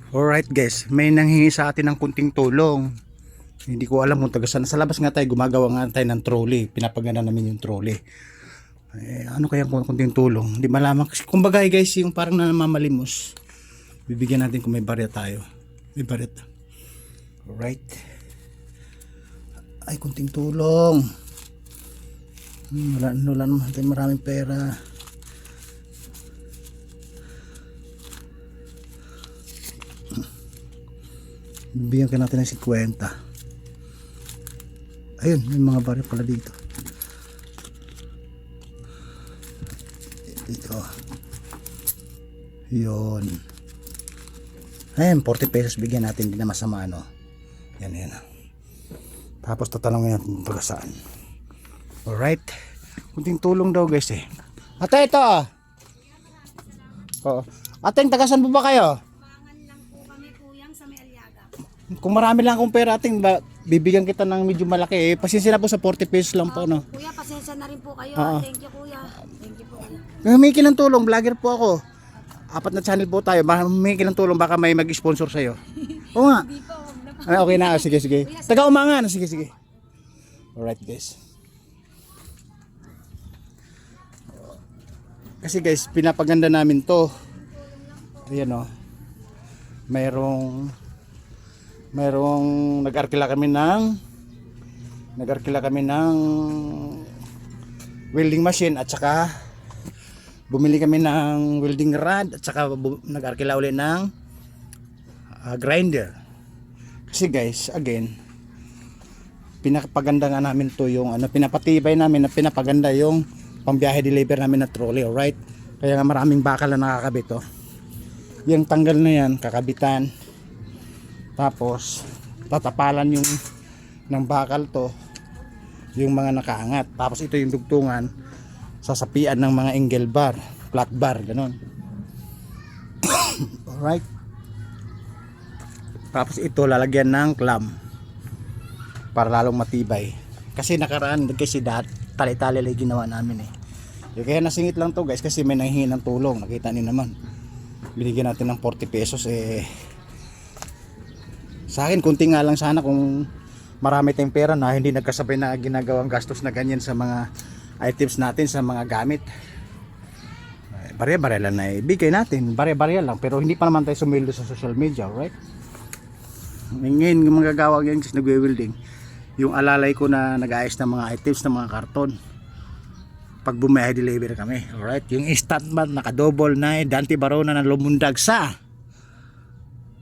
Alright guys, may nanghingi sa atin ng kunting tulong. Hindi ko alam kung taga saan. Sa labas nga tayo, gumagawa nga tayo ng trolley. Pinapagana namin yung trolley. Ano kaya kung kunting tulong? Hindi malaman. Kasi kumbaga guys, yung parang namamalimos. Bibigyan natin kung may barya tayo. May barya. Alright. Ay, kunting tulong. Wala naman tayo maraming pera. Bibigyan ka natin ng 50. Ayun, may mga barya pala dito. Dito. Yun. Ayun, 40 pesos bigyan natin. Hindi na masama, no? Yan. Tapos tatanungin natin taga saan. Alright. Kunting tulong daw guys eh. Ate, ito. Oo. Ate, taga saan po ba kayo? Kung marami lang akong pera ating bibigyan kita ng medyo malaki eh. Pasensya na po sa 40 pesos lang po, no? Kuya, pasensya na rin po kayo. Thank you, kuya. Thank you po. Humingi ng tulong, vlogger po ako. 4 na channel po tayo. Humingi ng tulong, baka may mag-sponsor sa'yo. Oo nga. Okay na, sige. Taga Umangan, sige. Alright guys. Kasi guys, pinapaganda namin to. Ayan o. Mayroong nag-arkila kami ng welding machine at saka bumili kami ng welding rod at saka nag-arkila ulit ng grinder. Kasi guys, again, pinapaganda nga namin to yung pinapatibay namin na pinapaganda yung pambiyahe deliver namin na trolley, alright? Kaya nga maraming bakal na nakakabit to. Yung tanggal na yan, kakabitan. Tapos tatapalan yung ng bakal to yung mga nakaangat. Tapos ito yung dugtungan, sasapian ng mga angle bar, flat bar, ganun. Alright. Tapos ito lalagyan ng clamp para lalong matibay. Kasi nakaraan kasi tali-tali lang ginawa namin eh. Kaya nasingit lang to guys kasi may nanghihingi ng tulong. Nakita niyo naman. Binigyan natin ng 40 pesos eh. Sa akin, kunti nga lang sana kung marami tayong pera na hindi nagkasabay na ginagawang gastos na ganyan sa mga items natin, sa mga gamit. Barya-barya lang na ibigay natin. Barya-barya lang. Pero hindi pa naman tayo sumildo sa social media, right? Ngayon, yung mga gagawa yan kasi nagwe-welding, yung alalay ko na nag-ayos ng mga items ng mga karton. Pag bumiyahe deliver kami, alright? Yung instant mat, naka-double na Dante Barona na lumundag sa